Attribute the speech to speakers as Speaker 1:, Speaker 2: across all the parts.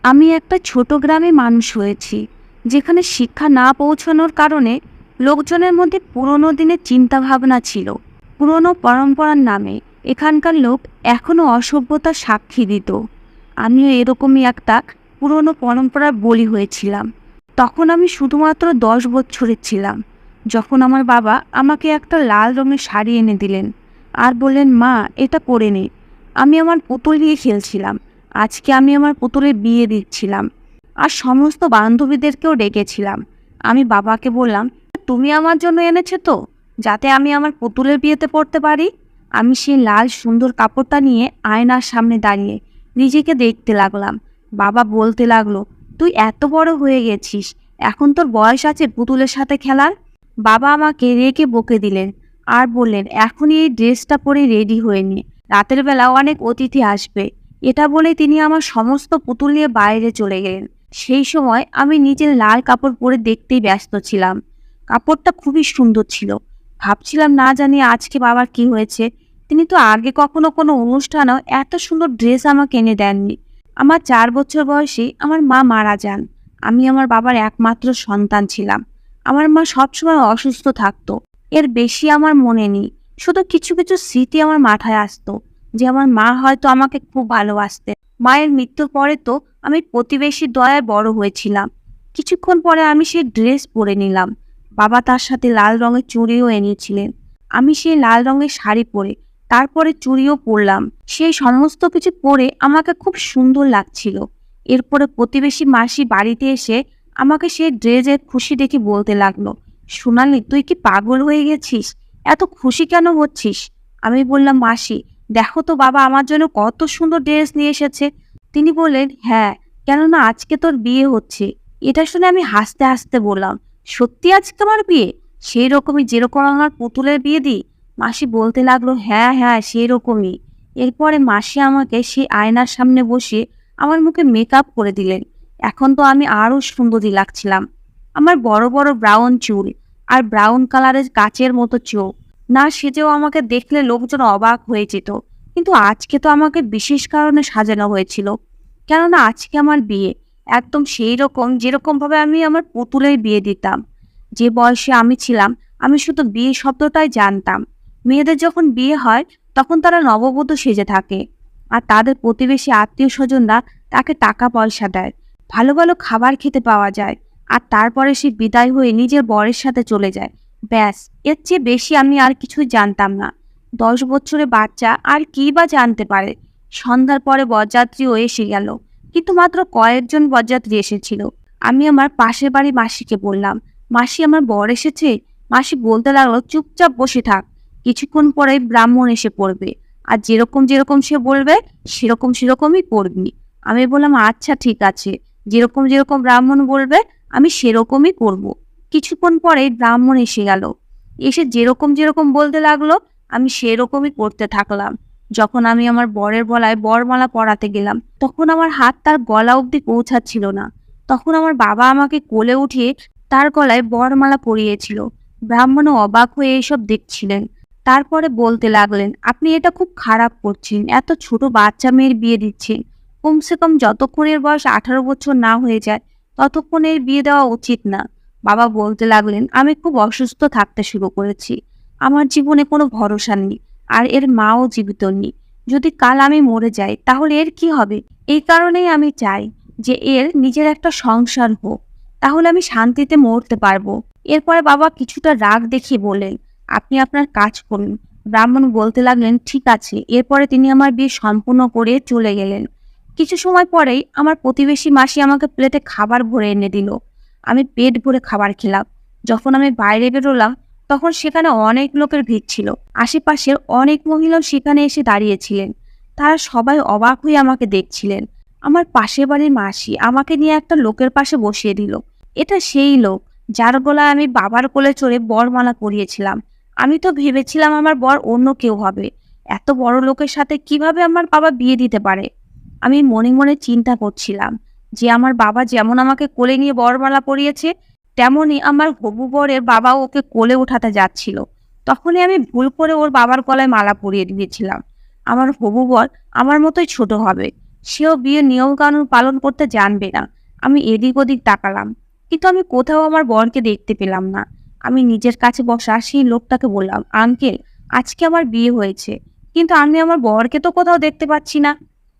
Speaker 1: আমি একটা ছোট গ্রামে মানুষ হয়েছি, যেখানে শিক্ষা না পৌঁছানোর কারণে লোকজনের মধ্যে পুরনো দিনের চিন্তাভাবনা ছিল। পুরনো পরম্পরার নামে এখানকার লোক এখনও অসভ্যতার সাক্ষী দিত। আমিও এরকমই একটা পুরনো পরম্পরার বলি হয়েছিলাম। তখন আমি শুধুমাত্র 10 বছরের ছিলাম, যখন আমার বাবা আমাকে একটা লাল রঙের শাড়ি এনে দিলেন আর বললেন, মা, এটা পরে নে। আমি আমার পুতুল নিয়ে খেলছিলাম। আজকে আমি আমার পুতুলের বিয়ে দিচ্ছিলাম আর সমস্ত বান্ধবীদেরকেও ডেকেছিলাম। আমি বাবাকে বললাম, তুমি আমার জন্য এনেছো তো, যাতে আমি আমার পুতুলের বিয়েতে পড়তে পারি। আমি সেই লাল সুন্দর কাপড়টা নিয়ে আয়নার সামনে দাঁড়িয়ে নিজেকে দেখতে লাগলাম। বাবা বলতে লাগলো, তুই এত বড় হয়ে গেছিস, এখন তোর বয়স আছে পুতুলের সাথে খেলার? বাবা আমাকে রেগে বকে দিলেন আর বললেন, এখনই এই ড্রেসটা পরে রেডি হয়ে নে, রাতের বেলা অনেক অতিথি আসবে। এটা বলে তিনি আমার সমস্ত পুতুল নিয়ে বাইরে চলে গেলেন। সেই সময় আমি নিজের লাল কাপড় পরে দেখতেই ব্যস্ত ছিলাম। কাপড়টা খুবই সুন্দর ছিল। ভাবছিলাম, না জানি আজকে বাবার কি হয়েছে। তিনি তো আগে কখনো কোনো অনুষ্ঠানেও এত সুন্দর ড্রেস আমাকে এনে দেননি। আমার 4 বছর বয়সে আমার মা মারা যান। আমি আমার বাবার একমাত্র সন্তান ছিলাম। আমার মা সবসময় অসুস্থ থাকতো। এর বেশি আমার মনে নেই। শুধু কিছু কিছু স্মৃতি আমার মাথায় আসতো, যে আমার মা হয়তো আমাকে খুব ভালোবাসতেন। মায়ের মৃত্যুর পরে তো আমি প্রতিবেশীর দয়ায় বড় হয়েছিলাম। কিছুক্ষণ পরে আমি সেই ড্রেস পরে নিলাম। বাবা তার সাথে লাল রঙের চুড়িও এনেছিলেন। আমি সেই লাল রঙের শাড়ি পরে তারপরে চুড়িও পরলাম। সেই সমস্ত কিছু পরে আমাকে খুব সুন্দর লাগছিল। এরপরে প্রতিবেশী মাসি বাড়িতে এসে আমাকে সেই ড্রেসের খুশি দেখে বলতে লাগলো, সোনালি, তুই কি পাগল হয়ে গেছিস? এত খুশি কেন হচ্ছিস? আমি বললাম, মাসি, দেখো তো বাবা আমার জন্য কত সুন্দর ড্রেস নিয়ে এসেছে। তিনি বললেন, হ্যাঁ, কেননা আজকে তোর বিয়ে হচ্ছে। এটা শুনে আমি হাসতে হাসতে বললাম, সত্যি আজকে আমার বিয়ে? সেই রকমই যেরকম আমার পুতুলের বিয়ে দিই? মাসি বলতে লাগলো, হ্যাঁ হ্যাঁ, সেই রকমই। এরপরে মাসি আমাকে সেই আয়নার সামনে বসিয়ে আমার মুখে মেকআপ করে দিলেন। এখন তো আমি আরো সুন্দরী লাগছিলাম। আমার বড় বড় ব্রাউন চুল আর ব্রাউন কালারের কাচের মতো চোখ। না সেজেও আমাকে দেখলে লোকজন অবাক হয়ে যেত। কিন্তু আজকে তো আমাকে বিশেষ কারণে সাজানো হয়েছিল, কেননা আজকে আমার বিয়ে, একদম সেই রকম যেরকম ভাবে আমি আমার পুতুলের বিয়ে দিতাম। যে বয়সে আমি ছিলাম, আমি শুধু বিয়ে শব্দটাই জানতাম। মেয়েদের যখন বিয়ে হয় তখন তারা নববধূ সেজে থাকে, আর তাদের প্রতিবেশী আত্মীয় স্বজনরা তাকে টাকা পয়সা দেয়, ভালো ভালো খাবার খেতে পাওয়া যায়, আর তারপরে সে বিদায় হয়ে নিজের বরের সাথে চলে যায়। ব্যাস, এর চেয়ে বেশি আমি আর কিছুই জানতাম না। 10 বছরের বাচ্চা আর কি বা জানতে পারে। সন্ধ্যার পরে বরযাত্রীও এসে গেল, কিন্তু মাত্র কয়েকজন বরযাত্রী এসেছিল। আমি আমার পাশের বাড়ি মাসিকে বললাম, মাসি, আমার বর এসেছে। মাসি বলতে লাগলো, চুপচাপ বসে থাক, কিছুক্ষণ পরে ব্রাহ্মণ এসে পড়বে, আর যেরকম যেরকম সে বলবে সেরকম সেরকমই করবি। আমি বললাম, আচ্ছা ঠিক আছে, যেরকম যেরকম ব্রাহ্মণ বলবে আমি সেরকমই করব। কিছুক্ষণ পরে ব্রাহ্মণ এসে গেল। এসে যেরকম যেরকম বলতে লাগলো আমি সেরকমই করতে থাকলাম। যখন আমি আমার বরের গলায় বরমালা পরাতে গেলাম, তখন আমার হাত তার গলা অবধি পৌঁছাচ্ছিল না। তখন আমার বাবা আমাকে কোলে উঠিয়ে তার গলায় বরমালা পরিয়েছিল। ব্রাহ্মণও অবাক হয়ে এসব দেখছিলেন। তারপরে বলতে লাগলেন, আপনি এটা খুব খারাপ করছেন, এত ছোট বাচ্চা মেয়ের বিয়ে দিচ্ছেন। কমসে কম যতক্ষণের বয়স 18 বছর না হয়ে যায় ততক্ষণের বিয়ে দেওয়া উচিত না। বাবা বলতে লাগলেন, আমি খুব অসুস্থ থাকতে শুরু করেছি। আমার জীবনে কোনো ভরসা নেই, আর এর মাও জীবিত নেই। যদি কাল আমি মরে যাই তাহলে এর কি হবে? এই কারণেই আমি চাই যে এর নিজের একটা সংসার হোক, তাহলে আমি শান্তিতে মরতে পারবো। এরপরে বাবা কিছুটা রাগ দেখিয়ে বললেন, আপনি আপনার কাজ করুন। ব্রাহ্মণ বলতে লাগলেন, ঠিক আছে। এরপরে তিনি আমার বিয়ে সম্পূর্ণ করে চলে গেলেন। কিছু সময় পরেই আমার প্রতিবেশী মাসি আমাকে প্লেটে খাবার ভরে এনে দিল। আমি পেট ভরে খাবার খেলাম। যখন আমি বাইরে বেরোলাম তখন সেখানে অনেক লোকের ভিড় ছিল। আশেপাশের অনেক মহিলাও সেখানে এসে দাঁড়িয়েছিলেন। তারা সবাই অবাক হয়ে আমাকে দেখছিলেন। আমার পাশের বাড়ির মাসি আমাকে নিয়ে একটা লোকের পাশে বসিয়ে দিল। এটা সেই লোক যার গলায় আমি বাবার কোলে চড়ে বরমালা পরিয়েছিলাম। আমি তো ভেবেছিলাম আমার বর অন্য কেউ হবে। এত বড় লোকের সাথে কিভাবে আমার বাবা বিয়ে দিতে পারে? আমি মনে মনে চিন্তা করছিলাম যে আমার বাবা যেমন আমাকে কোলে নিয়ে বরমালা পরিয়েছে, তেমনি আমার হবু বরের বাবাও ওকে কোলে উঠাতে যাচ্ছিল। তখনই আমি ভুল করে ওর বাবার গলায় মালা পরিয়ে দিয়েছিলাম। আমার হবু বর আমার মতোই ছোট হবে। সেও বিয়ের নিয়মকানুন পালন করতে জানবে না। আমি এদিক ওদিক তাকালাম, কিন্তু আমি কোথাও আমার বরকে দেখতে পেলাম না। আমি নিজের কাছে বসা সেই লোকটাকে বললাম, আঙ্কেল, আজকে আমার বিয়ে হয়েছে, কিন্তু আমি আমার বরকে তো কোথাও দেখতে পাচ্ছি না।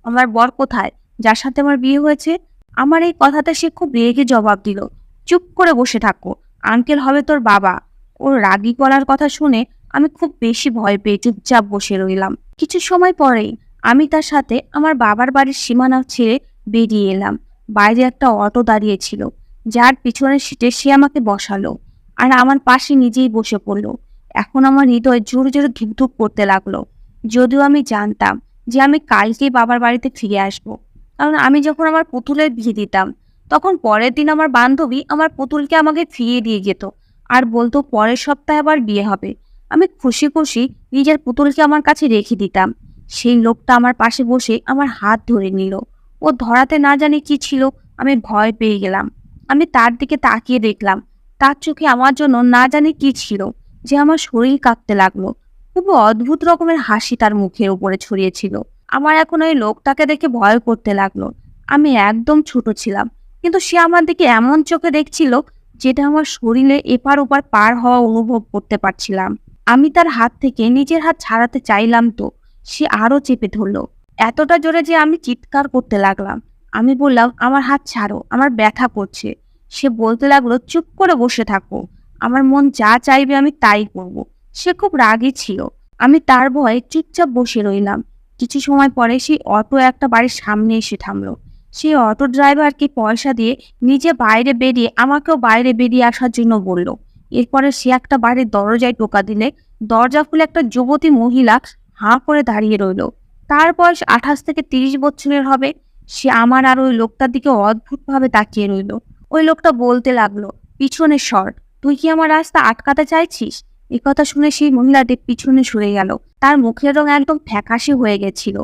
Speaker 1: আমার বর কোথায়, যার সাথে আমার বিয়ে হয়েছে? আমার এই কথাতে সে খুব রেগে জবাব দিল, চুপ করে বসে থাকো, আঙ্কেল হবে তোর বাবা। ওর রাগী গলার কথা শুনে আমি খুব বেশি ভয় পেয়ে চুপচাপ বসে রইলাম। কিছু সময় পরেই আমি তার সাথে আমার বাবার বাড়ির সীমানা ছেড়ে বেরিয়ে এলাম। বাইরে একটা অটো দাঁড়িয়েছিল, যার পিছনের সিটে সে আমাকে বসালো আর আমার পাশে নিজেই বসে পড়লো। এখন আমার হৃদয় জোরে জোরে ধুকধুক করতে লাগলো, যদিও আমি জানতাম যে আমি কালকেই বাবার বাড়িতে ফিরে আসবো। কারণ আমি যখন আমার পুতুলের বিয়ে দিতাম, তখন পরের দিন আমার বান্ধবী আমার পুতুলকে আমাকে ফিরিয়ে দিয়ে যেত আর বলতো পরের সপ্তাহে আবার বিয়ে হবে। আমি খুশি খুশি নিজের পুতুলকে আমার কাছে রেখে দিতাম। সেই লোকটা আমার পাশে বসে আমার হাত ধরে নিল। ও ধরাতে না জানি কি ছিল, আমি ভয় পেয়ে গেলাম। আমি তার দিকে তাকিয়ে দেখলাম, তার চোখে আমার জন্য না জানি কি ছিল, যে আমার শরীর কাঁপতে লাগলো। খুব অদ্ভুত রকমের হাসি তার মুখের উপরে ছড়িয়েছিল। আমার এখন ওই লোকটাকে দেখে ভয় করতে লাগলো। আমি একদম ছোট ছিলাম, কিন্তু সে আমার দিকে এমন চোখে দেখছিল যেটা আমার শরীরে এপার ওপার পার হওয়া অনুভব করতে পারছিলাম। আমি তার হাত থেকে নিজের হাত ছাড়াতে চাইলাম, তো সে আরো চেপে ধরলো, এতটা জোরে যে আমি চিৎকার করতে লাগলাম। আমি বললাম, আমার হাত ছাড়ো, আমার ব্যথা করছে। সে বলতে লাগলো, চুপ করে বসে থাকো, আমার মন যা চাইবে আমি তাই করব। সে খুব রাগী ছিল। আমি তার ভয়ে চুপচাপ বসে রইলাম। কিছু সময় পরে সেই অটো একটা বাড়ির সামনে এসে থামলো। সেই অটো ড্রাইভারকে পয়সা দিয়ে নিজে বাইরে বেরিয়ে আমাকেও বাইরে বেরিয়ে আসার জন্য বলল। এরপরে সে একটা বাড়ির দরজায় টোকা দিলে দরজা খুলে একটা যুবতী মহিলা হাঁ করে দাঁড়িয়ে রইল। তার বয়স 28 থেকে 30 বছরের হবে। সে আমার আর ওই লোকটার দিকে অদ্ভুতভাবে তাকিয়ে রইল। ওই লোকটা বলতে লাগলো, পিছনে সর, তুই কি আমার রাস্তা আটকাতে চাইছিস? এ কথা শুনে সেই মহিলাটি পিছনে সরে গেল। তার মুখের রং একদম ফ্যাকাশে হয়ে গেছিল।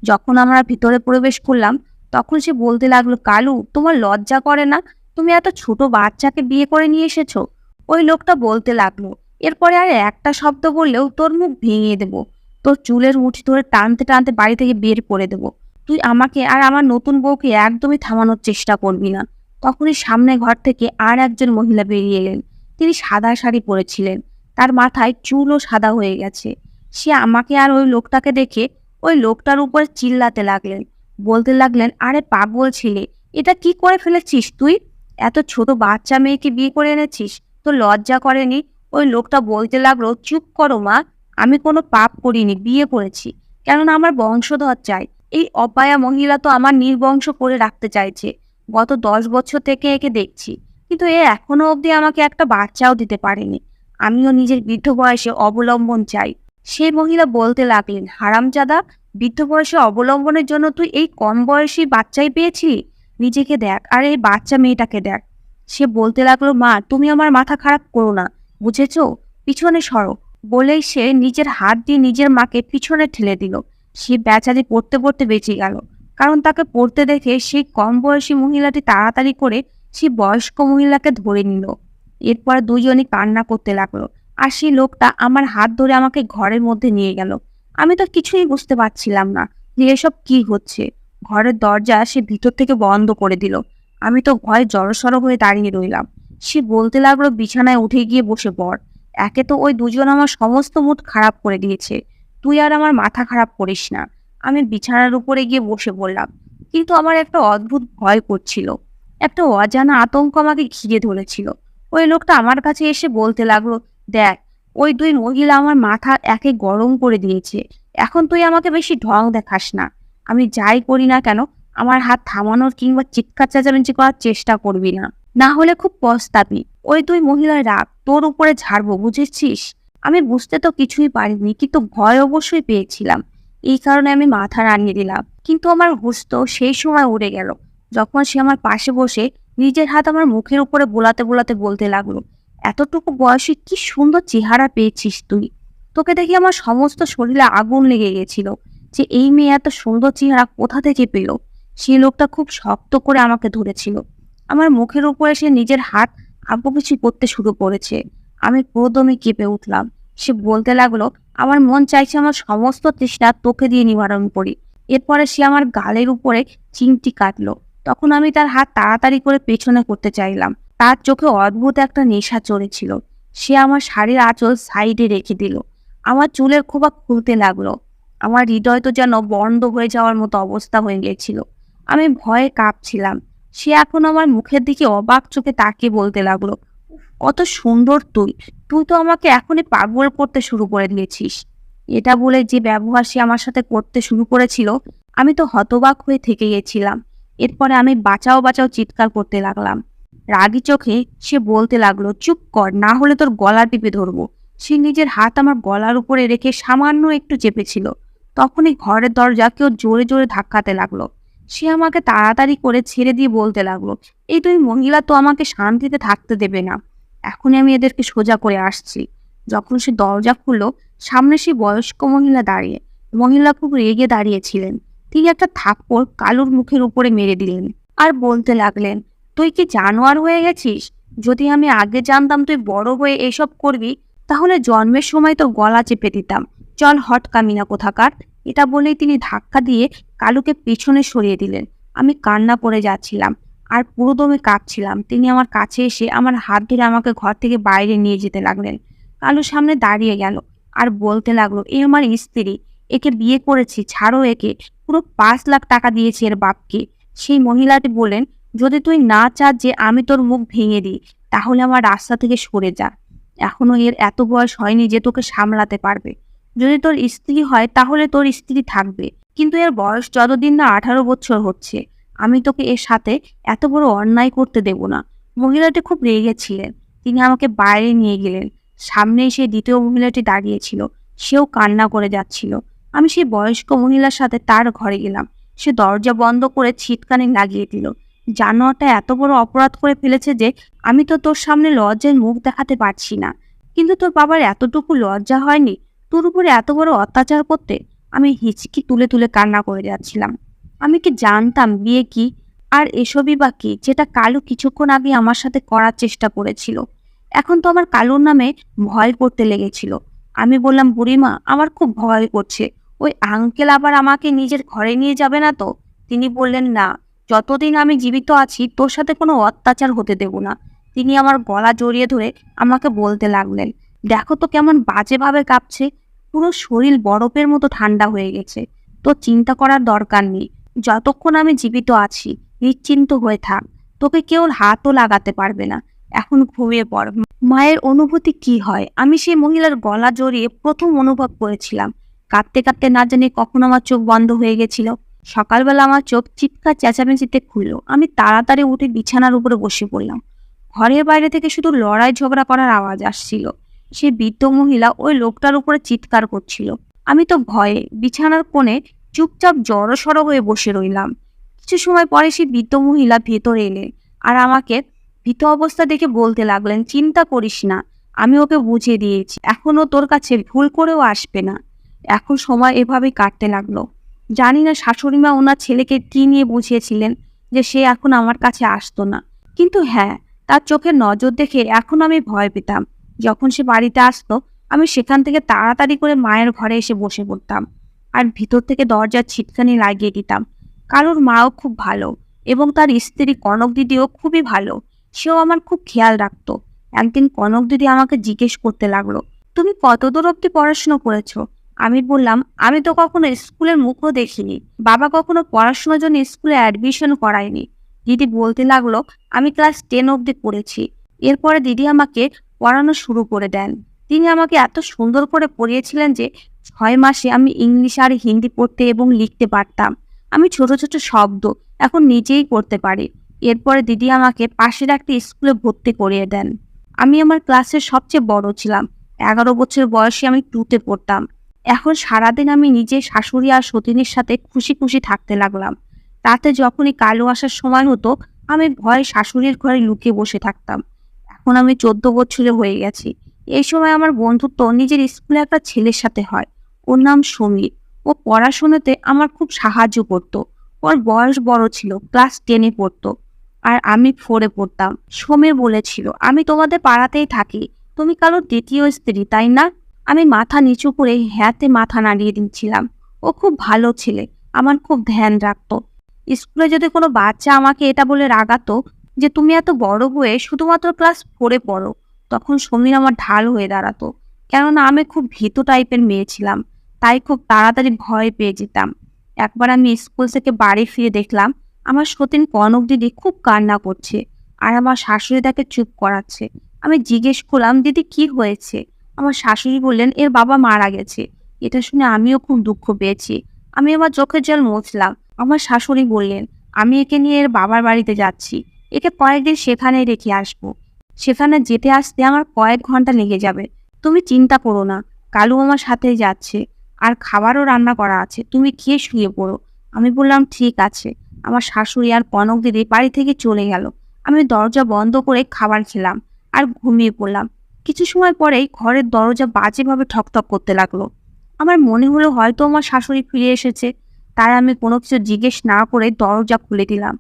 Speaker 1: যখন আমরা ভিতরে প্রবেশ করলাম, তখন সে বলতে লাগলো, কালু, তোমার লজ্জা করে না? তুমি এত ছোট বাচ্চাকে বিয়ে করে নিয়ে এসেছো। ওই লোকটা বলতে লাগলো, এরপরে আর একটা শব্দ বললেও তোর মুখ ভেঙে দেবো, তোর চুলের মুঠি ধরে টানতে টানতে বাড়ি থেকে বের করে দেবো। তুই আমাকে আর আমার নতুন বউকে একদমই থামানোর চেষ্টা করবি না। তখনই সামনে ঘর থেকে আর একজন মহিলা বেরিয়ে এলেন। তিনি সাদা শাড়ি পরেছিলেন, তার মাথায় চুলও সাদা হয়ে গেছে। সে আমাকে আর ওই লোকটাকে দেখে ওই লোকটার উপরে চিল্লাতে লাগলেন, বলতে লাগলেন, আরে পাগল ছেলে, এটা কি করে ফেলেছিস তুই? এত ছোট বাচ্চা মেয়েকে বিয়ে করে এনেছিস, তো লজ্জা করেনি? ওই লোকটা বলতে লাগলো, চুপ করো মা, আমি কোনো পাপ করিনি, বিয়ে করেছি, কেননা আমার বংশধর চাই। এই অপায়া মহিলা তো আমার নির্বংশ করে রাখতে চাইছে। গত 10 বছর থেকে একে দেখছি, কিন্তু এ এখনো অবধি আমাকে একটা বাচ্চাও দিতে পারেনি। আমিও নিজের বৃদ্ধ বয়সে অবলম্বন চাই। সেই মহিলা বলতে লাগলেন, হারামজাদা, বৃদ্ধ বয়সে অবলম্বনের জন্য তুই এই কম বয়সী বাচ্চাই পেয়েছিলি? নিজেকে দেখ আর এই বাচ্চা মেয়েটাকে দেখ। সে বলতে লাগলো, মা, তুমি আমার মাথা খারাপ করো না, বুঝেছো? পিছনে সরো। বলেই সে নিজের হাত দিয়ে নিজের মাকে পিছনে ঠেলে দিল। সে বেচারি পড়তে পড়তে বেঁচে গেল, কারণ তাকে পড়তে দেখে সেই কম বয়সী মহিলাটি তাড়াতাড়ি করে সেই বয়স্ক মহিলাকে ধরে নিল। এরপর দুজনই কান্না করতে লাগলো, আর সেই লোকটা আমার হাত ধরে আমাকে ঘরের মধ্যে নিয়ে গেল। আমি তো কিছুই বুঝতে পারছিলাম না যে এসব কি হচ্ছে। ঘরের দরজা সে ভিতর থেকে বন্ধ করে দিল। আমি তো ভয়ে জড়সড় হয়ে দাঁড়িয়ে রইলাম। সে বলতে লাগলো, বিছানায় উঠে গিয়ে বসে পড়। একে তো ওই দুজন আমার সমস্ত মুড খারাপ করে দিয়েছে, তুই আর আমার মাথা খারাপ করিস না। আমি বিছানার উপরে গিয়ে বসে পড়লাম, কিন্তু আমার একটা অদ্ভুত ভয় করছিল। একটা অজানা আতঙ্ক আমাকে ঘিরে ধরেছিল। ওই লোকটা আমার কাছে এসে বলতে লাগলো, দেখ, ওই দুই মহিলা আমার মাথা একে গরম করে দিয়েছে। এখন তুই আমাকে বেশি ঢং দেখাস না। আমি যাই করি না কেন, আমার হাত থামানোর কিংবা চিৎকার চেঁচামেচি করার চেষ্টা করবি না, না হলে খুব পস্তাবি। ওই দুই মহিলার রাগ তোর উপরে ঝাড়বো, বুঝেছিস? আমি বুঝতে তো কিছুই পারিনি, কিন্তু ভয় অবশ্যই পেয়েছিলাম। এই কারণে আমি মাথা নাড়িয়ে দিলাম, কিন্তু আমার হুঁশ তো সেই সময় উড়ে গেল, যখন সে আমার পাশে বসে নিজের হাত আমার মুখের উপরে বোলাতে বোলাতে বলতে লাগলো, এতটুকু বয়সে কি সুন্দর চেহারা পেয়েছিস তুই। তোকে দেখে আমার সমস্ত শরীরে আগুন লেগে গেছিল, যে এই মেয়ে এত সুন্দর চেহারা কোথা থেকে পেল। সেই লোকটা খুব শক্ত করে আমাকে ধরেছিল। আমার মুখের উপরে সে নিজের হাত আঁকুপিছু করতে শুরু করেছে। আমি পুরোদমে কেঁপে উঠলাম। সে বলতে লাগলো, আমার মন চাইছে আমার সমস্ত তৃষ্ণা তোকে দিয়ে নিবারণ করি, এরপরে সে আমার গালের উপরে চিমটি কাটলো। তখন আমি তার হাত তাড়াতাড়ি করে পেছনে করতে চাইলাম। তার চোখে অদ্ভুত একটা নেশা চড়েছিল। সে আমার শাড়ির আঁচল সাইডে রেখে দিল। আমার চুলের খোপা খুলতে লাগলো। আমার হৃদয় তো যেন বন্ধ হয়ে যাওয়ার মতো অবস্থা হয়ে গেছিল। আমি ভয়ে কাঁপছিলাম। সে এখন আমার মুখের দিকে অবাক চোখে তাকিয়ে বলতে লাগলো, কত সুন্দর তুই! তুই তো আমাকে এখনই পাগল করতে শুরু করে দিয়েছিস। এটা বলে যে ব্যবহার সে আমার সাথে করতে শুরু করেছিল, আমি তো হতবাক হয়ে থেকে গেছিলাম। এরপরে আমি বাঁচাও বাঁচাও চিৎকার করতে লাগলাম। রাগী চোখে সে বলতে লাগলো, চুপ কর, না হলে তোর গলা টিপে ধরবো। সে নিজের হাত আমার গলার উপরে রেখে সামান্য একটু চেপেছিল। তখনই ঘরের দরজা কেউ জোরে জোরে ধাক্কাতে লাগলো। সে আমাকে তাড়াতাড়ি করে ছেড়ে দিয়ে বলতে লাগলো, এই দুই মহিলা তো আমাকে শান্তিতে থাকতে দেবে না। এখনই আমি এদেরকে সোজা করে আসছি। যখন সে দরজা খুললো, সামনে সে বয়স্ক মহিলা দাঁড়িয়ে। মহিলা খুব রেগে দাঁড়িয়েছিলেন। তিনি একটা থাপ্পড় কালুর মুখের উপরে মেরে দিলেন আর বলতে লাগলেন, তুই কি জানোয়ার হয়ে গেছিস? যদি আমি আগে জানতাম তুই বড় হয়ে এসব করবি, তাহলে জন্মের সময় তোর গলা চেপে দিতাম। চল হট কামিনা কোথাকার। এটা বলেই তিনি ধাক্কা দিয়ে কালুকে পিছনে সরিয়ে দিলেন। আমি কান্না করে যাচ্ছিলাম আর পুরোদমে কাঁপছিলাম। তিনি আমার কাছে এসে আমার হাত ধরে আমাকে ঘর থেকে বাইরে নিয়ে যেতে লাগলেন। কালু সামনে দাঁড়িয়ে গেল আর বলতে লাগলো, এ আমার স্ত্রী, একে বিয়ে করেছি, ছাড়ো একে। পুরো 5 লাখ টাকা দিয়েছি এর বাপকে। সেই মহিলাটি বললেন, যদি তুই না চাস যে আমি তোর মুখ ভেঙে দিই, তাহলে আমার রাস্তা থেকে সরে যা। এখনো এর এত বয়স হয়নি যে তোকে সামলাতে পারবে। যদি তোর স্ত্রী হয় তাহলে তোর স্ত্রী থাকবে, কিন্তু এর বয়স যতদিন না 18 বছর হচ্ছে, আমি তোকে এর সাথে এত বড় অন্যায় করতে দেব না। মহিলাটি খুব রেগেছিলেন। তিনি আমাকে বাইরে নিয়ে গেলেন। সামনে এসে দ্বিতীয় মহিলাটি দাঁড়িয়েছিল। সেও কান্না করে যাচ্ছিল। আমি সেই বয়স্ক মহিলার সাথে তার ঘরে গেলাম। সে দরজা বন্ধ করে ছিটকানি লাগিয়ে দিল। জানোয়ারটা এত বড় অপরাধ করে ফেলেছে যে আমি তো তোর সামনে লজ্জায় মুখ দেখাতে পারছি না। কিন্তু তোর বাবার এতটুকু লজ্জা হয়নি তোর উপরে এত বড় অত্যাচার করতে? আমি হিচকি তুলে তুলে কান্না করে যাচ্ছিলাম। আমি কি জানতাম বিয়ে কি, আর এসবই বা কি, যেটা কালু কিছুক্ষণ আগে আমার সাথে করার চেষ্টা করেছিল। এখন তো আমার কালুর নামে ভয় করতে লেগেছিল। আমি বললাম, বুড়িমা, আমার খুব ভয় করছে। ওই আঙ্কেল আবার আমাকে নিজের ঘরে নিয়ে যাবে না তো? তিনি বললেন, না, যতদিন আমি জীবিত আছি তোর সাথে কোনো অত্যাচার হতে দেব না। তিনি আমার গলা জড়িয়ে ধরে আমাকে বলতে লাগলেন, দেখো তো কেমন বাজেভাবে কাঁপছে, পুরো শরীর বরফের মতো ঠান্ডা হয়ে গেছে। তো চিন্তা করার দরকার নেই। যতক্ষণ আমি জীবিত আছি নিশ্চিন্ত হয়ে থাক। তোকে কেউ হাতও লাগাতে পারবে না। এখন ঘুমিয়ে পড়। মায়ের অনুভূতি কি হয় আমি সেই মহিলার গলা জড়িয়ে প্রথম অনুভব করেছিলাম। কাঁদতে কাঁদতে না জানি কখন আমার চোখ বন্ধ হয়ে গেছিল। সকালবেলা আমার চোখ চিৎকার চেঁচামেচিতে খুললো। আমি তাড়াতাড়ি উঠে বিছানার উপরে বসে পড়লাম। ঘরের বাইরে থেকে শুধু লড়াই ঝগড়া করার আওয়াজ আসছিল। সে বৃদ্ধ মহিলা ওই লোকটার উপরে চিৎকার করছিল। আমি তো ভয়ে বিছানার কোণে চুপচাপ জড়সড় হয়ে বসে রইলাম। কিছু সময় পরে সেই বৃদ্ধ মহিলা ভেতরে এলেন আর আমাকে ভীত অবস্থা দেখে বলতে লাগলেন, চিন্তা করিস না, আমি ওকে বুঝিয়ে দিয়েছি, এখনও তোর কাছে ভুল করেও আসবে না। এখন সময় এভাবেই কাটতে লাগলো। জানি না শাশুড়িমা ওনার ছেলেকে কি নিয়ে বুঝিয়েছিলেন যে সে এখন আমার কাছে আসতো না। কিন্তু হ্যাঁ, তার চোখের নজর দেখে এখন আমি ভয় পেতাম। যখন সে বাড়িতে আসতো আমি সেখান থেকে তাড়াতাড়ি করে মায়ের ঘরে এসে বসে পড়তাম আর ভিতর থেকে দরজার ছিটকানি লাগিয়ে দিতাম। কারোর মাও খুব ভালো এবং তার স্ত্রী কনক দিদিও খুবই ভালো। সেও আমার খুব খেয়াল রাখতো। একদিন কনক দিদি আমাকে জিজ্ঞেস করতে লাগলো, তুমি কতদূর অব্দি পড়াশোনা করেছো? আমি বললাম, আমি তো কখনো স্কুলের মুখও দেখিনি। বাবা কখনো পড়াশোনার জন্য স্কুলে অ্যাডমিশন করায়নি। দিদি বলতে লাগলো, আমি ক্লাস 10 অব্দি পড়েছি। এরপরে দিদি আমাকে পড়ানো শুরু করে দেন। তিনি আমাকে এত সুন্দর করে পড়িয়েছিলেন যে 6 মাসে আমি ইংলিশ আর হিন্দি পড়তে এবং লিখতে পারতাম। আমি ছোট ছোট শব্দ এখন নিজেই করতে পারি। এরপরে দিদি আমাকে পাশের একটা স্কুলে ভর্তি করিয়ে দেন। আমি আমার ক্লাসের সবচেয়ে বড় ছিলাম। 11 বছর বয়সে আমি 2তে পড়তাম। এখন সারাদিন আমি নিজে শাশুড়ি আর সতীনের সাথে খুশি খুশি থাকতে লাগলাম। রাতে যখনই কালু আসার সময় হতো আমি ভয়ে শাশুড়ির ঘরে লুকিয়ে বসে থাকতাম। এখন আমি 14 বছরে হয়ে গেছি। এই সময় আমার বন্ধুত্ব নিজের স্কুলে একটা ছেলের সাথে হয়। ওর নাম সমীর। ও পড়াশোনাতে আমার খুব সাহায্য করত। ওর বয়স বড় ছিল, ক্লাস 10-এ পড়তো আর আমি 4-এ পড়তাম। সমীর বলেছিল, আমি তোমাদের পাড়াতেই থাকি, তুমি কারোর দ্বিতীয় স্ত্রী তাই না? আমি মাথা নিচু করে হ্যাঁতে মাথা নাড়িয়ে দিচ্ছিলাম। ও খুব ভালো ছেলে, আমার খুব ধ্যান রাখতো। স্কুলে যদি কোনো বাচ্চা আমাকে এটা বলে রাগাতো যে তুমি এত বড় হয়ে শুধুমাত্র ক্লাস 4-এ পড়ো, তখন সমীর আমার ঢাল হয়ে দাঁড়াতো। কেননা আমি খুব ভীতু টাইপের মেয়ে ছিলাম, তাই খুব তাড়াতাড়ি ভয় পেয়ে যেতাম। একবার আমি স্কুল থেকে বাড়ি ফিরে দেখলাম আমার সতীন কনক দিদি খুব কান্না করছে, আর আমার শাশুড়ি তাকে চুপ করাচ্ছে। আমি জিজ্ঞেস করলাম, দিদি কি হয়েছে? আমার শাশুড়ি বললেন, এর বাবা মারা গেছে। এটা শুনে আমিও খুব দুঃখ পেয়েছি। আমি আমার চোখের জল মুছলাম। আমার শাশুড়ি বললেন, আমি একে নিয়ে এর বাবার বাড়িতে যাচ্ছি, একে কয়েকদিন সেখানেই রেখে আসবো। সেখানে যেতে আসতে আমার কয়েক ঘন্টা লেগে যাবে। তুমি চিন্তা করো না, কালু আমার সাথেই যাচ্ছে, আর খাবারও রান্না করা আছে, তুমি খেয়ে শুয়ে পড়ো। আমি বললাম, ঠিক আছে। আমার শাশুড়ি আর কনক দিদি বাড়ি থেকে চলে গেল। আমি দরজা বন্ধ করে খাবার খেলাম আর ঘুমিয়ে পড়লাম। কিছু সময় পরেই ঘরের দরজা বাজেভাবে ঠকঠক করতে লাগলো। আমার মনে হলো হয়তো আমার শাশুড়ি ফিরে এসেছে, তাই আমি কোনো কিছু জিজ্ঞেস না করে দরজা খুলে দিলাম।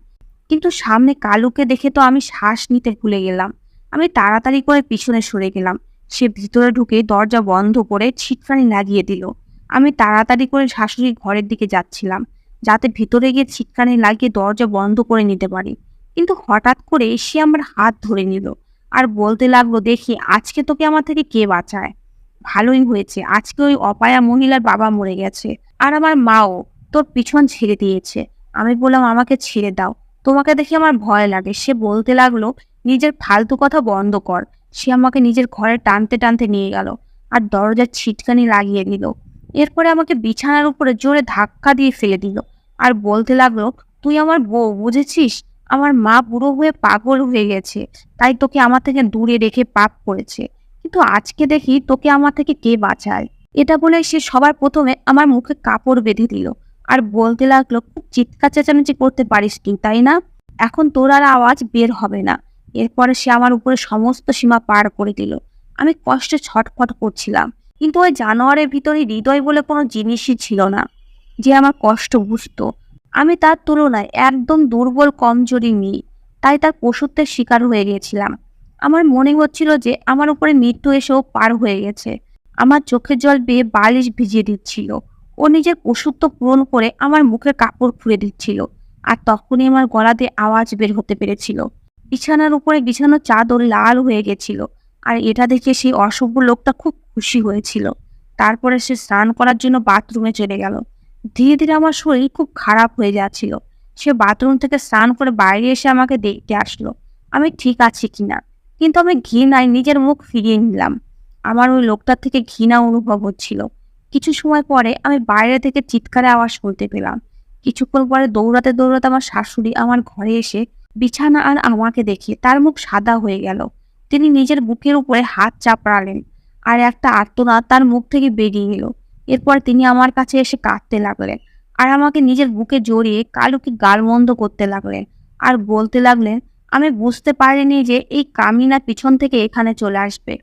Speaker 1: কিন্তু সামনে কালুকে দেখে তো আমি শ্বাস নিতে ভুলে গেলাম। আমি তাড়াতাড়ি করে পিছনে সরে গেলাম। সে ভিতরে ঢুকে দরজা বন্ধ করে ছিটকানি লাগিয়ে দিল। আমি তাড়াতাড়ি করে শাশুড়ির ঘরের দিকে যাচ্ছিলাম, যাতে ভিতরে গিয়ে ছিটকানি লাগিয়ে দরজা বন্ধ করে নিতে পারি। কিন্তু হঠাৎ করে সে আমার হাত ধরে নিল আর বলতে লাগলো, দেখি আজকে তোকে আমার থেকে কে বাঁচায়। ভালোই হয়েছে, আজকে ওই অপায়া মহিলার বাবা মরে গেছে, আর আমার মাও তোর পিছন ছেড়ে দিয়েছে। আমি বললাম, আমাকে ছেড়ে দাও, তোমাকে দেখে আমার ভয় লাগে। সে বলতে লাগলো, নিজের ফালতু কথা বন্ধ কর। সে আমাকে নিজের ঘরে টানতে টানতে নিয়ে গেল আর দরজার ছিটকানি লাগিয়ে দিল। এরপরে আমাকে বিছানার উপরে জোরে ধাক্কা দিয়ে ফেলে দিল আর বলতে লাগলো, তুই আমার বউ, বুঝেছিস? আমার মা বুড়ো হয়ে পাগল হয়ে গেছে, তাই তোকে আমার থেকে দূরে রেখে পাপ করেছে, কিন্তু আজকে দেখি তোকে আমার থেকে কে বাঁচায়। এটা বলে সে সবার প্রথমে আমার মুখে কাপড় বেঁধে দিল আর বলতে লাগলো, খুব চিৎকার চেঁচামেচি করতে পারিস তুই, তাই না? এখন তোর আর আওয়াজ বের হবে না। এরপরে সে আমার উপরে সমস্ত সীমা পার করে দিল। আমি কষ্টে ছটফট করছিলাম, কিন্তু ওই জানোয়ারের ভিতরে হৃদয় বলে কোনো জিনিসই ছিল না যে আমার কষ্ট বুঝতো। আমি তার তুলনায় একদম দুর্বল কমজোরি মেয়ে, তাই তার পশুত্বের শিকার হয়ে গিয়েছিলাম। আমার মনে হচ্ছিল যে আমার উপরে মৃত্যু এসেও পার হয়ে গেছে। আমার চোখের জল বেয়ে বালিশ ভিজিয়ে দিচ্ছিল। ও নিজের পশুত্ব পূরণ করে আমার মুখের কাপড় খুলে দিচ্ছিল, আর তখনই আমার গলা দিয়ে আওয়াজ বের হতে পেরেছিল। বিছানার উপরে বিছানোর চাদর লাল হয়ে গেছিল, আর এটা দেখে সেই অসভ্য লোকটা খুব খুশি হয়েছিল। তারপরে সে স্নান করার জন্য বাথরুমে চলে গেল। ধীরে ধীরে আমার শরীর খুব খারাপ হয়ে যাচ্ছিল। সে বাথরুম থেকে স্নান করে বাইরে এসে আমাকে দেখতে আসলো আমি ঠিক আছি কিনা, কিন্তু আমি ঘৃণায় নিজের মুখ ফিরিয়ে নিলাম। আমার ওই লোকটার থেকে ঘৃণা অনুভব হচ্ছিল। কিছু সময় পরে আমি বাইরে থেকে চিৎকারের আওয়াজ শুনতে পেলাম। কিছুক্ষণ পরে দৌড়াতে দৌড়াতে আমার শাশুড়ি আমার ঘরে এসে বিছানা আর আমাকে দেখে তার মুখ সাদা হয়ে গেল। তিনি নিজের বুকের উপরে হাত চাপড়ালেন, আর একটা আর্তনাদ তার মুখ থেকে বেরিয়ে এলো। এরপর তিনি আমার কাছে এসে কাঁদতে লাগলেন আর আমাকে নিজের বুকে জড়িয়ে কালুকে গালমন্দ করতে লাগলেন আর বলতে লাগলেন, আমি বুঝতে পারিনি যে এই কামিনা পিছন থেকে এখানে চলে আসবে,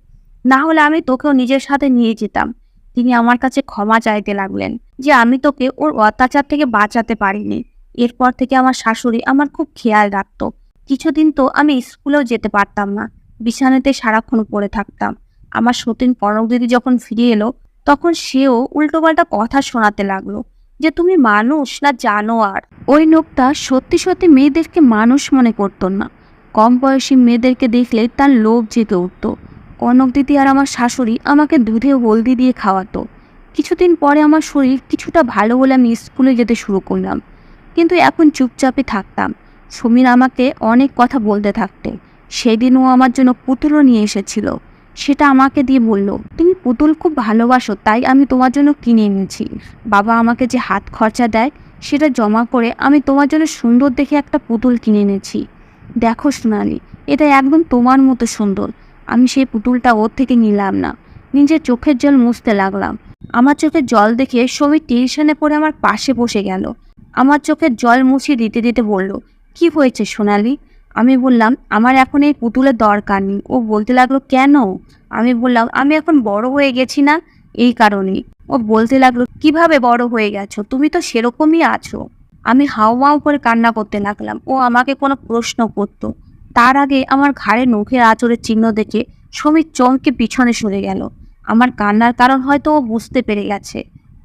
Speaker 1: না হলে আমি তোকেও নিজের সাথে নিয়ে যেতাম। তিনি আমার কাছে ক্ষমা চাইতে লাগলেন যে আমি তোকে ওর অত্যাচার থেকে বাঁচাতে পারিনি। এরপর থেকে আমার শাশুড়ি আমার খুব খেয়াল রাখতো। কিছুদিন তো আমি স্কুলেও যেতে পারতাম না, বিছানাতে সারাক্ষণ পড়ে থাকতাম। আমার সতীন কনক দিদি যখন ফিরে এলো, তখন সেও উল্টোপাল্টা কথা শোনাতে লাগলো যে তুমি মানুষ না জানোয়ার। ওই লোকটা সত্যি সত্যি মেয়েদেরকে মানুষ মনে করতো না। কম বয়সী মেয়েদেরকে দেখলে তার লোভ জেগে উঠত। কনক দিদি আর আমার শাশুড়ি আমাকে দুধে হলদি দিয়ে খাওয়াতো। কিছুদিন পরে আমার শরীর কিছুটা ভালো হলে আমি স্কুলে যেতে শুরু করলাম, কিন্তু এখন চুপচাপে থাকতাম। সমীর আমাকে অনেক কথা বলতে থাকতো। সেদিনও আমার জন্য পুতুলও নিয়ে এসেছিল। সেটা আমাকে দিয়ে বলল, তুমি পুতুল খুব ভালোবাসো, তাই আমি তোমার জন্য কিনে এনেছি। বাবা আমাকে যে হাত খরচা দেয় সেটা জমা করে আমি তোমার জন্য সুন্দর দেখে একটা পুতুল কিনে এনেছি। দেখো সোনালি, এটা একদম তোমার মতো সুন্দর। আমি সেই পুতুলটা ওর থেকে নিলাম না, নিজের চোখের জল মুছতে লাগলাম। আমার চোখের জল দেখে সমীর টেনশনে পড়ে আমার পাশে বসে গেল। আমার চোখের জল মুছিয়ে দিতে দিতে বলল, কি হয়েছে সোনালি? আমি বললাম, আমার এখন এই পুতুলের দরকার নেই। ও বলতে লাগলো, কেন? আমি বললাম, আমি এখন বড় হয়ে গেছি না, এই কারণেই। ও বলতে লাগলো, কিভাবে বড় হয়ে গেছো? তুমি তো সেরকমই আছো। আমি হাউমাউ করে কান্না করতে লাগলাম। ও আমাকে কোনো প্রশ্ন করতো তার আগে আমার ঘাড়ে নখের আঁচড়ের চিহ্ন দেখে সমীর চমকে পিছনে সরে গেল। আমার কান্নার কারণ হয়তো ও বুঝতে পেরে গেছে।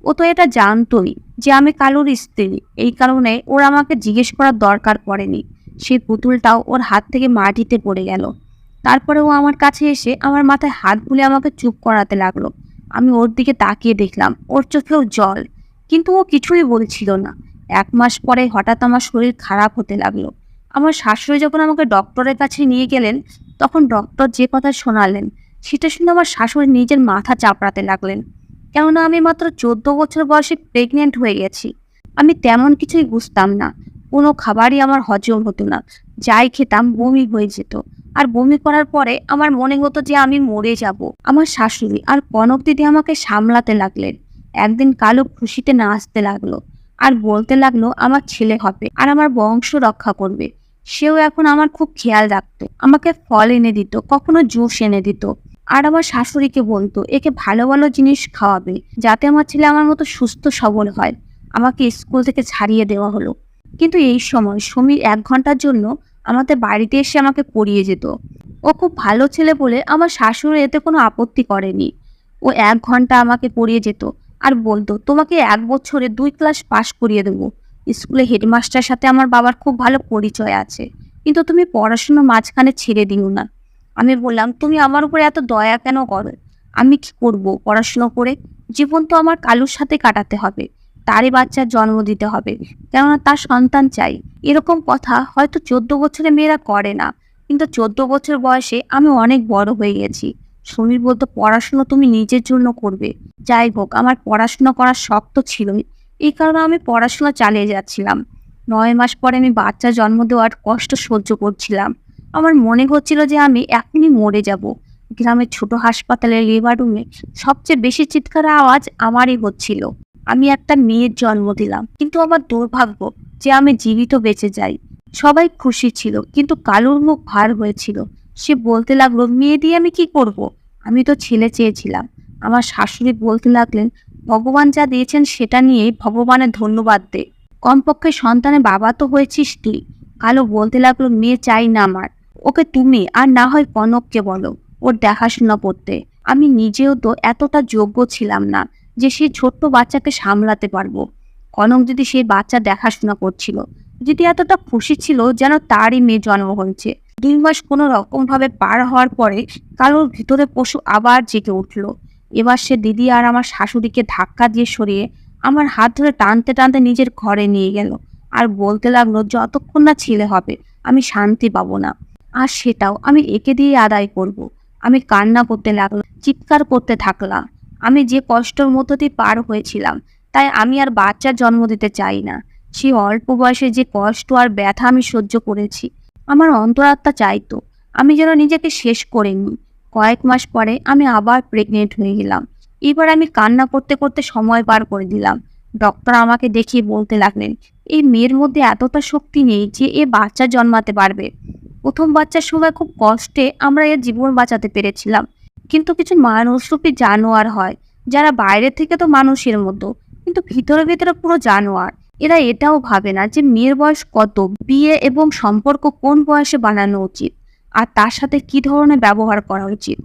Speaker 1: ও তো এটা জানতোই যে আমি কালুর স্ত্রী, এই কারণে ওর আমাকে জিজ্ঞেস করার দরকার পড়েনি। সেই পুতুলটাও ওর হাত থেকে মাটিতে পড়ে গেল। তারপরে ও আমার কাছে এসে আমার মাথায় হাত বুলিয়ে আমাকে চুপ করাতে লাগলো। আমি ওর দিকে তাকিয়ে দেখলাম ওর চোখেও জল, কিন্তু ও কিছুই বলছিল না। 1 মাস পরে হঠাৎ আমার শরীর খারাপ হতে লাগলো। আমার শাশুড়ি যখন আমাকে ডক্টরের কাছে নিয়ে গেলেন, তখন ডক্টর যে কথা শোনালেন সেটা শুনে আমার শাশুড়ি নিজের মাথা চাপড়াতে লাগলেন। কেননা আমি মাত্র 14 বছর বয়সে প্রেগনেন্ট হয়ে গেছি। আমি তেমন কিছুই বুঝতাম না। কোনো খাবারই আমার হজম হতো না। যাই খেতাম বমি হয়ে যেত। আর বমি করার পরে আমার মনে হতো যে আমি মরে যাব। আমার শাশুড়ি আর কনক দিদি আমাকে সামলাতে লাগলেন। একদিন কালু খুশিতে নাচতে লাগলো আর বলতে লাগলো আমার ছেলে হবে আর আমার বংশ রক্ষা করবে। সেও এখন আমার খুব খেয়াল রাখতো, আমাকে ফল এনে দিত, কখনো জুস এনে দিত। আর আমার শাশুড়িকে বলতো একে ভালো ভালো জিনিস খাওয়াবে, যাতে আমার ছেলে আমার মতো সুস্থ সবল হয়। আমাকে স্কুল থেকে ছাড়িয়ে দেওয়া হলো। কিন্তু এই সময় সমীর 1 ঘন্টার জন্য আমাদের বাড়িতে এসে আমাকে পড়িয়ে যেত। ও খুব ভালো ছেলে বলে আমার শাশুড়ি এতে কোনো আপত্তি করেনি। ও 1 ঘন্টা আমাকে পড়িয়ে যেত আর বলতো তোমাকে 1 বছরে 2 ক্লাস পাশ করিয়ে দেবো। স্কুলে হেডমাস্টারের সাথে আমার বাবার খুব ভালো পরিচয় আছে, কিন্তু তুমি পড়াশোনা মাঝখানে ছেড়ে দিও না। আমি বললাম তুমি আমার উপরে এত দয়া কেন করো? আমি কি করব পড়াশোনা করে? জীবন তো আমার কালুর সাথে কাটাতে হবে, তারই বাচ্চার জন্ম দিতে হবে, কেননা তার সন্তান চাই। এরকম কথা হয়তো 14 বছরের মেয়েরা করে না, কিন্তু 14 বছর বয়সে আমি অনেক বড় হয়ে গেছি। সমীর বলতো পড়াশোনা তুমি নিজের জন্য করবে। যাই হোক, আমার পড়াশোনা করার শখ তো ছিলই, এই কারণে আমি পড়াশোনা চালিয়ে যাচ্ছিলাম। 9 মাস পরে আমি বাচ্চা জন্ম দেওয়ার কষ্ট সহ্য করছিলাম। আমার মনে হচ্ছিল যে আমি এখনই মরে যাব। গ্রামের ছোট হাসপাতালের লেবার রুমে সবচেয়ে বেশি চিৎকার আওয়াজ আমারই হচ্ছিল। আমি একটা মেয়ের জন্ম দিলাম, কিন্তু আমার দুর্ভাগ্য যে আমি জীবিত বেঁচে যাই। সবাই খুশি ছিল, কিন্তু কালুর মুখ ভার হয়েছিল। সে বলতে লাগলো মেয়ে দিয়ে আমি কি করব? আমি তো ছেলে চেয়েছিলাম। আমার শাশুড়ি বলতে লাগলেন ভগবান যা দিয়েছেন সেটা নিয়ে ভগবানের ধন্যবাদ দে, কমপক্ষে সন্তানের বাবা তো হয়েছিস তুই। কালু বলতে লাগলো মেয়ে চাই না আমার, ওকে তুমি আর না হয় কনককে বলো ওর দেখাশোনা করতে। আমি নিজেও তো এতটা যোগ্য ছিলাম না যে সেই ছোট্ট বাচ্চাকে সামলাতে পারবো। কনক যদি সেই বাচ্চা দেখাশোনা করছিল, যদি এতটা খুশি ছিল যেন তারই মেয়ে জন্ম হয়েছে। 2 মাস কোনো রকম ভাবে পার হওয়ার পরে কালুর ভিতরে পশু আবার জেগে উঠলো। এবার সে দিদি আর আমার শাশুড়িকে ধাক্কা দিয়ে সরিয়ে আমার হাত ধরে টানতে টানতে নিজের ঘরে নিয়ে গেল আর বলতে লাগলো যতক্ষণ না ছেলে হবে আমি শান্তি পাবো না। আর সেটাও আমি একে দিয়ে আদায় করব। আমি কান্না করতে লাগলাম, চিৎকার করতে থাকলাম। আমি যে কষ্টের মধ্য দিয়ে পার হয়েছিলাম, তাই আমি আর বাচ্চার জন্ম দিতে চাই না। সেই অল্প বয়সে যে কষ্ট আর ব্যথা আমি সহ্য করেছি, আমার অন্তরাত্মা চাইতো আমি যেন নিজেকে শেষ করে নিই। কয়েক মাস পরে আমি আবার প্রেগনেন্ট হয়ে গেলাম। এবার আমি কান্না করতে করতে সময় পার করে দিলাম। ডক্টর আমাকে দেখিয়ে বলতে লাগলেন এই মেয়ের মধ্যে এতটা শক্তি নেই যে এ বাচ্চা জন্মাতে পারবে। প্রথম বাচ্চার সময় খুব কষ্টে আমরা এর জীবন বাঁচাতে পেরেছিলাম, কিন্তু কিছু মানুষরূপী জানোয়ার হয় যারা বাইরে থেকে তো মানুষের মতো, কিন্তু ভিতরে ভিতরে পুরো জানোয়ার। এরা এটাও ভাবে না যে মেয়ের বয়স কত, বিয়ে এবং সম্পর্ক কোন বয়সে বানানো উচিত, আর তার সাথে কি ধরনের ব্যবহার করা উচিত।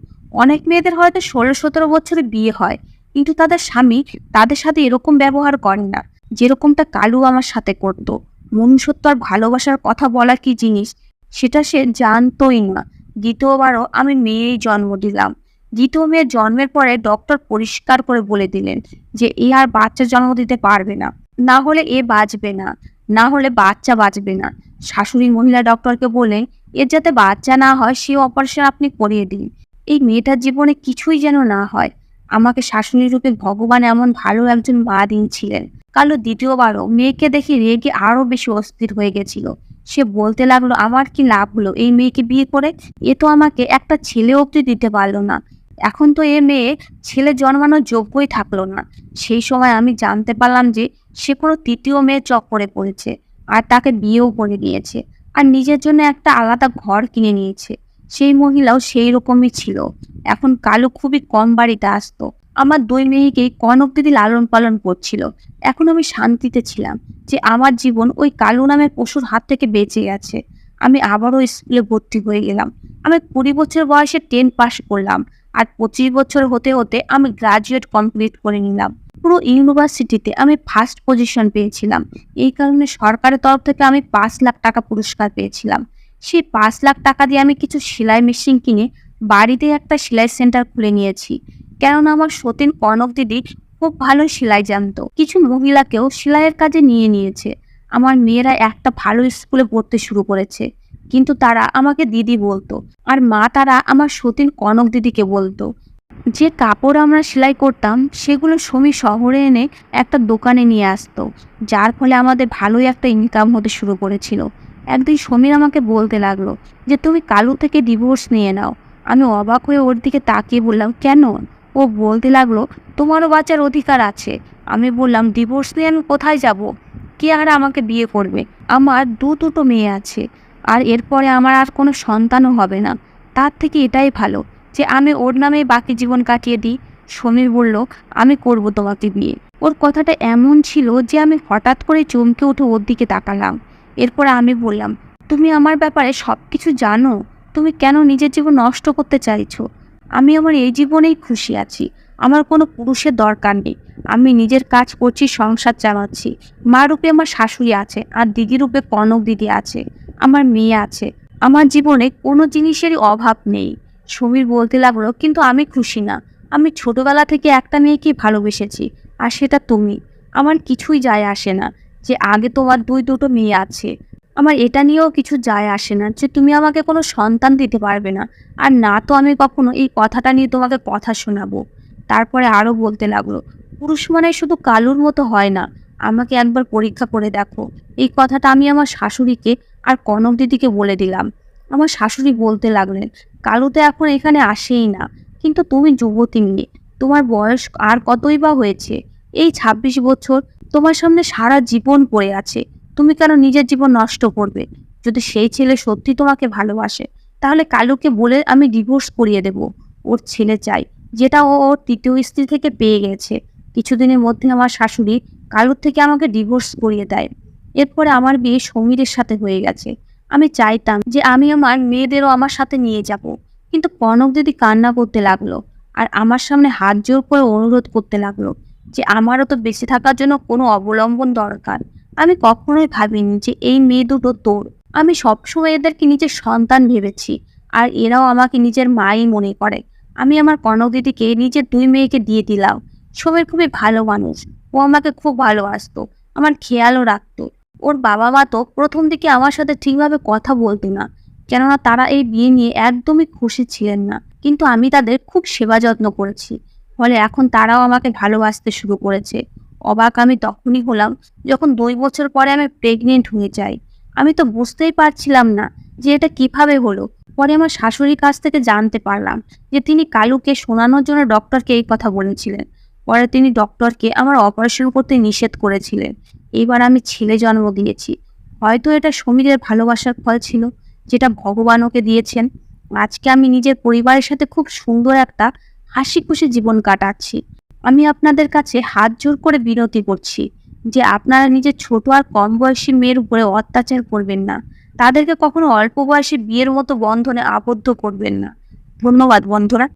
Speaker 1: অনেক মেয়েদের হয়তো 16-17 বছরে বিয়ে হয়, কিন্তু তাদের স্বামী তাদের সাথে এরকম ব্যবহার করে না যেরকমটা কালু আমার সাথে করতো। মনুষ্যত্ব আর ভালোবাসার কথা বলা কি জিনিস সেটা সে জানতোই না। দ্বিতীয়বারও আমি মেয়েই জন্ম দিলাম। দ্বিতীয় মেয়ের জন্মের পরে ডক্টর পরিষ্কার করে বলে দিলেন যে এ আর বাচ্চা জন্ম দিতে পারবে না, না হলে এ বাঁচবে না, না হলে বাচ্চা বাঁচবে না। শাশুড়ি মহিলা ডক্টরকে বললেন এর যাতে বাচ্চা না হয় সে অপারেশন আপনি করিয়ে দিন, এই মেয়েটার জীবনে কিছুই যেন না হয়। আমাকে শাশুড়ি রূপে ভগবান এমন ভালো একজন মা দিয়েছিলেন। কালো দ্বিতীয়বারও মেয়েকে দেখে রেগে আরো বেশি অস্থির হয়ে গেছিল। সে বলতে লাগলো আমার কি লাভ হলো এই মেয়েকে বিয়ে করে? এ তো আমাকে একটা ছেলে অবধি দিতে পারলো না। এখন তো এ মেয়ে ছেলে জন্মানোর যোগ্যই থাকলো না। সেই সময় আমি জানতে পারলাম যে সে কোনো তৃতীয় মেয়ে চক্করে পড়েছে আর তাকে বিয়েও করে নিয়েছে আর নিজের জন্য একটা আলাদা ঘর কিনে নিয়েছে। সেই মহিলাও সেই রকমই ছিল। এখন কালু খুবই কম বাড়িতে আসতো। আমার 2 মেয়েকেই কনক দিদি লালন পালন করছিল। এখন আমি শান্তিতে ছিলাম যে আমার জীবন ওই কালু নামের পশুর হাত থেকে বেঁচে গেছে। আমি আবারও স্কুলে ভর্তি হয়ে গেলাম। আমি 20 বছর বয়সে 10 পাস করলাম আর 25 বছর হতে হতে আমি গ্রাজুয়েট কমপ্লিট করে নিলাম। পুরো ইউনিভার্সিটিতে আমি ফার্স্ট পজিশন পেয়েছিলাম। এই কারণে সরকারের তরফ থেকে আমি 5 লাখ টাকা পুরস্কার পেয়েছিলাম। সেই 5 লাখ টাকা দিয়ে আমি কিছু সেলাই মেশিন কিনে বাড়িতে একটা সেলাই সেন্টার খুলে নিয়েছি। কেননা আমার সতীন কনক দিদি খুব ভালো সেলাই জানতো। কিছু মহিলাকেও সেলাইয়ের কাজে নিয়ে নিয়েছে। আমার মেয়েরা একটা ভালো স্কুলে পড়তে শুরু করেছে, কিন্তু তারা আমাকে দিদি বলতো। আর মা তারা আমার সতীন কনক দিদিকে বলতো। যে কাপড় আমরা সেলাই করতাম সেগুলো সমী শহরে এনে একটা দোকানে নিয়ে আসতো, যার ফলে আমাদের ভালোই একটা ইনকাম হতে শুরু করেছিল। একদিন সমীর আমাকে বলতে লাগলো যে তুমি কালু থেকে ডিভোর্স নিয়ে নাও। আমি অবাক হয়ে ওর দিকে তাকিয়ে বললাম, কেন? ও বলতে লাগলো, তোমারও বাঁচার অধিকার আছে। আমি বললাম, ডিভোর্স নিয়ে আমি কোথায় যাব? কে আর আমাকে বিয়ে করবে? আমার দুটো মেয়ে আছে, আর এরপরে আমার আর কোনো সন্তানও হবে না। তার থেকে এটাই ভালো যে আমি ওর নামে বাকি জীবন কাটিয়ে দিই। সমীর বলল, আমি করব তোমাকে বিয়ে। ওর কথাটা এমন ছিল যে আমি হঠাৎ করে চমকে উঠে ওর দিকে তাকালাম। এরপর আমি বললাম, তুমি আমার ব্যাপারে সব কিছু জানো, তুমি কেন নিজের জীবন নষ্ট করতে চাইছো? আমি আমার এই জীবনেই খুশি আছি। আমার কোনো পুরুষের দরকার নেই। আমি নিজের কাজ করছি, সংসার চালাচ্ছি। মা রূপে আমার শাশুড়ি আছে, আর দিদি রূপে কনক দিদি আছে, আমার মেয়ে আছে। আমার জীবনে কোনো জিনিসেরই অভাব নেই। সমীর বলতে লাগলো, কিন্তু আমি খুশি না। আমি ছোটবেলা থেকে একটা মেয়েকে ভালোবেসেছি, আর সেটা তুমি। আমার কিছুই যায় আসে না যে আগে তোমার দুটো মেয়ে আছে। আমার এটা নিয়েও কিছু যায় আসে না যে তুমি আমাকে কোনো সন্তান দিতে পারবে না। আর না তো আমি কখনো এই কথাটা নিয়ে তোমাকে কথা শোনাবো। তারপরে আরও বলতে লাগলো, পুরুষ মানে শুধু কালুর মতো হয় না, আমাকে একবার পরীক্ষা করে দেখো। এই কথাটা আমি আমার শাশুড়িকে আর কনক দিদিকে বলে দিলাম। আমার শাশুড়ি বলতে লাগলেন, কালু তো এখন এখানে আসেই না, কিন্তু তুমি যুবতী মেয়ে, তোমার বয়স আর কতই বা হয়েছে? এই 26 বছর তোমার সামনে সারা জীবন পড়ে আছে। তুমি কেন নিজের জীবন নষ্ট করবে? যদি সেই ছেলে সত্যি তোমাকে ভালোবাসে, তাহলে কালুকে বলে আমি ডিভোর্স করিয়ে দেব। ওর ছেলে চাই, যেটা ও ওর তৃতীয় স্ত্রী থেকে পেয়ে গেছে। কিছুদিনের মধ্যে আমার শাশুড়ি কালুর থেকে আমাকে ডিভোর্স করিয়ে দেয়। এরপরে আমার বিয়ে সমীরের সাথে হয়ে গেছে। আমি চাইতাম যে আমি আমার মেয়েদেরও আমার সাথে নিয়ে যাব, কিন্তু কনক দিদি কান্না করতে লাগলো, আর আমার সামনে হাত জোর করে অনুরোধ করতে লাগলো যে আমারও তো বেঁচে থাকার জন্য কোনো অবলম্বন দরকার। আমি কখনোই ভাবিনি যে এই মেয়ে দুটো তোর। আমি সবসময় এদেরকে নিজের সন্তান ভেবেছি, আর এরাও আমাকে নিজের মাই মনে করে। আমি আমার কনক দিদিকে নিজের 2 মেয়েকে দিয়ে দিলাম। সমীর খুবই ভালো মানুষ। ও আমাকে খুব ভালোবাসতো, আমার খেয়ালও রাখতো। ওর বাবা মা তো প্রথম দিকে আমার সাথে ঠিকভাবে কথা বলতো না, কেননা তারা এই বিয়ে নিয়ে একদমই খুশি ছিলেন না। কিন্তু আমি তাদের খুব সেবা যত্ন করেছি, ফলে এখন তারাও আমাকে ভালোবাসতে শুরু করেছে। অবাক আমি তখনই হলাম যখন 2 বছর পরে আমি প্রেগনেন্ট হয়ে যাই। আমি তো বুঝতেই পারছিলাম না যে এটা কিভাবে হলো। পরে আমার শাশুড়ির কাছ থেকে জানতে পারলাম যে তিনি কালুকে শোনানোর জন্য ডক্টরকে এই কথা বলেছিলেন। পরে তিনি ডক্টরকে আমার অপারেশন করতে নিষেধ করেছিলেন। এইবার আমি ছেলে জন্ম দিয়েছি। হয়তো এটা সমীরের ভালোবাসার ফল ছিল, যেটা ভগবান ওকে দিয়েছেন। আজকে আমি নিজের পরিবারের সাথে খুব সুন্দর একটা হাসি খুশি জীবন কাটাচ্ছি। আমি আপনাদের কাছে হাত জোর করে বিনতি করছি যে আপনারা নিজের ছোট আর কম বয়সী মেয়ের উপরে অত্যাচার করবেন না। তাদেরকে কখনো অল্প বয়সী বিয়ের মতো বন্ধনে আবদ্ধ করবেন না। ধন্যবাদ বন্ধুরা।